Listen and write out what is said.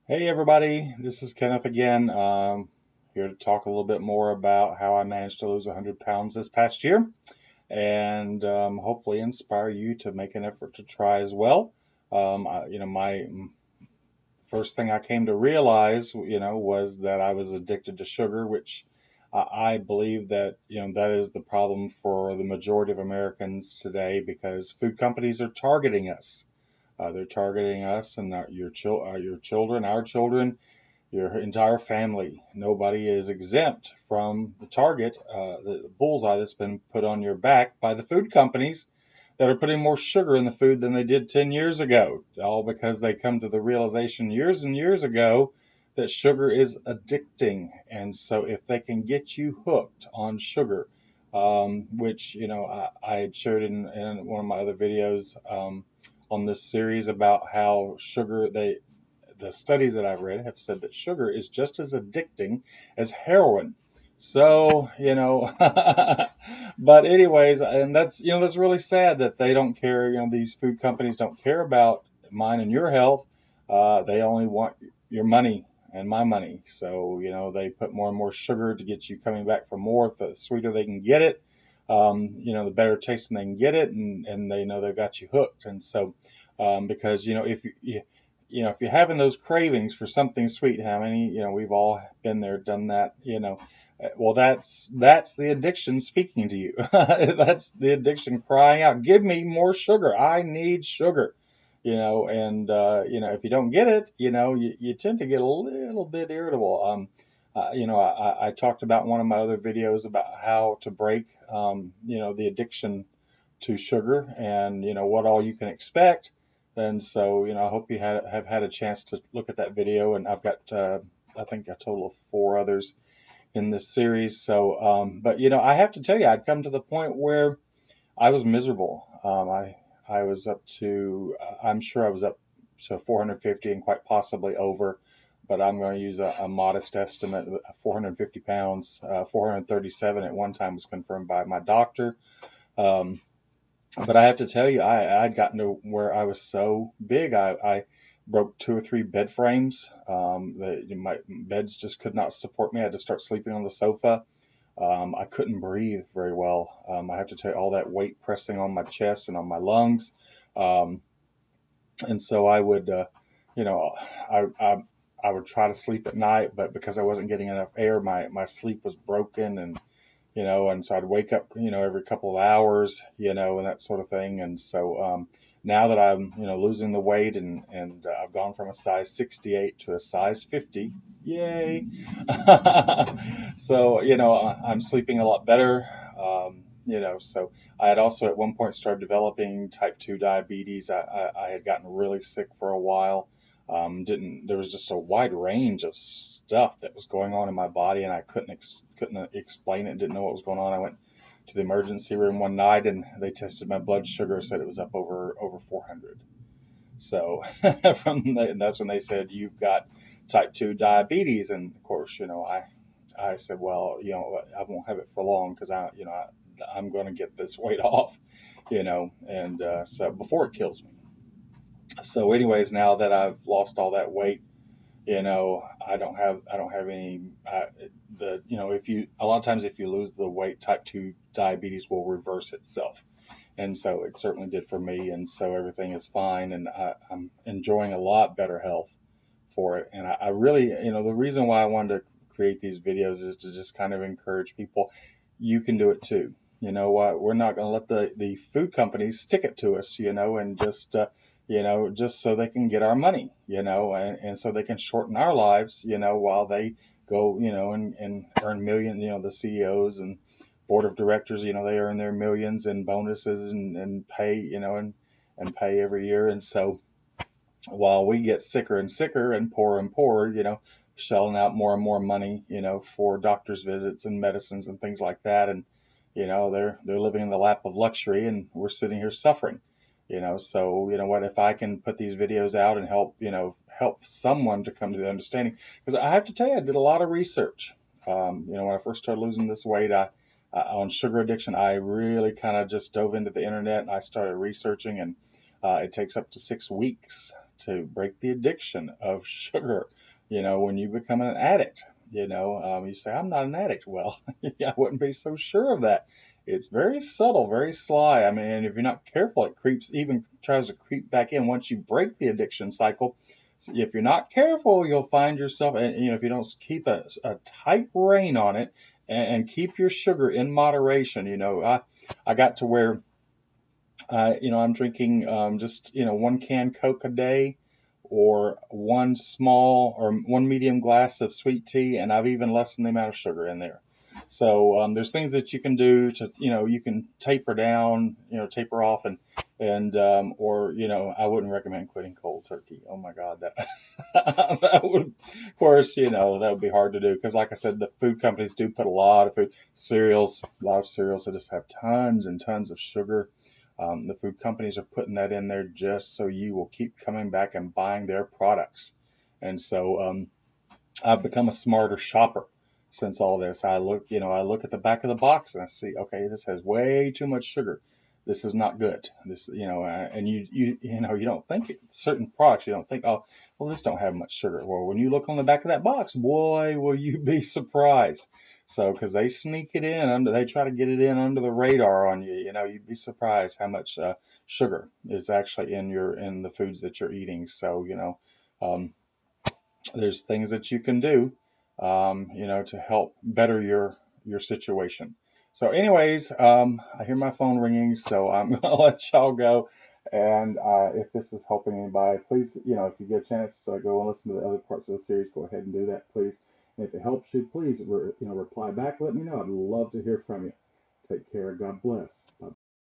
Hey everybody, this is Kenneth again. Here to talk a little bit more about how I managed to lose 100 pounds this past year and hopefully inspire you to make an effort to try as well. My first thing I came to realize, was that I was addicted to sugar, which I believe that, that is the problem for the majority of Americans today because food companies are targeting us. They're targeting us and your children, our children, your entire family. Nobody is exempt from the target, the bullseye that's been put on your back by the food companies that are putting more sugar in the food than they did 10 years ago, all because they come to the realization years and years ago that sugar is addicting. And so if they can get you hooked on sugar, which, I had shared in one of my other videos on this series about how the studies that I've read have said that sugar is just as addicting as heroin. So, but anyways, and that's really sad that they don't care, these food companies don't care about mine and your health. They only want your money and my money. So, they put more and more sugar to get you coming back for more. The sweeter they can get it, the better tasting they can get it, and they know they've got you hooked. And so, because, if you're having those cravings for something sweet, how many, we've all been there, done that, well, that's the addiction speaking to you. That's the addiction crying out, give me more sugar. I need sugar. And if you don't get it, you tend to get a little bit irritable. I talked about in one of my other videos about how to break, the addiction to sugar and, what all you can expect. And so, I hope you have had a chance to look at that video. And I've got, I think, a total of four others in this series. So, but I have to tell you, I'd come to the point where I was miserable. I was up to, I'm sure I was up to 450 and quite possibly over, but I'm going to use a modest estimate. 450 pounds, 437 at one time was confirmed by my doctor. Um, but I have to tell you, I'd gotten to where I was so big, I broke two or three bed frames. My beds just could not support me. I had to start sleeping on the sofa. I couldn't breathe very well. I have to tell you, all that weight pressing on my chest and on my lungs. Um, and so I would, you know, I would try to sleep at night, but because I wasn't getting enough air, my sleep was broken, and so I'd wake up, every couple of hours, and that sort of thing. And so now that I'm, losing the weight and I've gone from a size 68 to a size 50, yay! So, I'm sleeping a lot better. So I had also at one point started developing type 2 diabetes. I had gotten really sick for a while. There was just a wide range of stuff that was going on in my body, and I couldn't explain it. Didn't know what was going on. I went to the emergency room one night, and they tested my blood sugar, said it was up over 400. So that's when they said you've got type 2 diabetes, and of course, I said, well, I won't have it for long because I'm going to get this weight off, and so before it kills me. So, anyways, now that I've lost all that weight, I don't have any the if you a lot of times if you lose the weight, type 2 diabetes will reverse itself, and so it certainly did for me, and so everything is fine, and I'm enjoying a lot better health for it. And I really, the reason why I wanted to create these videos is to just kind of encourage people. You can do it too. You know what? We're not going to let the food companies stick it to us, and just so they can get our money, and so they can shorten our lives, while they go, and earn millions, the CEOs and board of directors, they earn their millions in bonuses and pay, and pay every year. And so while we get sicker and sicker and poorer, shelling out more and more money, for doctor's visits and medicines and things like that. And, they're living in the lap of luxury and we're sitting here suffering, so, what, if I can put these videos out and help someone to come to the understanding, because I have to tell you, I did a lot of research. When I first started losing this weight, on sugar addiction, I really kind of just dove into the internet and I started researching, and It takes up to 6 weeks to break the addiction of sugar. When you become an addict, you say, I'm not an addict. Well, I wouldn't be so sure of that. It's very subtle, very sly. I mean, if you're not careful, it even tries to creep back in once you break the addiction cycle. So if you're not careful, you'll find yourself, and if you don't keep a tight rein on it and keep your sugar in moderation, I got to where, I'm drinking just, 1 can Coke a day, or one small or one medium glass of sweet tea, and I've even lessened the amount of sugar in there. So there's things that you can do to, you can taper down, taper off, or I wouldn't recommend quitting cold turkey. Oh my God, that that would, of course, that would be hard to do because, like I said, the food companies do put a lot of a lot of cereals that just have tons and tons of sugar. The food companies are putting that in there just so you will keep coming back and buying their products. And so I've become a smarter shopper since all this. I look at the back of the box and I see, okay, this has way too much sugar. This is not good. This, and you don't think certain products, you don't think, oh, well, this don't have much sugar. Well, when you look on the back of that box, boy, will you be surprised. So, because they sneak it in they try to get it in under the radar on you. You'd be surprised how much sugar is actually in the foods that you're eating. So, um, there's things that you can do, to help better your situation. So, anyways, I hear my phone ringing, so I'm gonna let y'all go. And if this is helping anybody, please, if you get a chance to go and listen to the other parts of the series, go ahead and do that, please. And if it helps you, please, reply back. Let me know. I'd love to hear from you. Take care. God bless. Bye.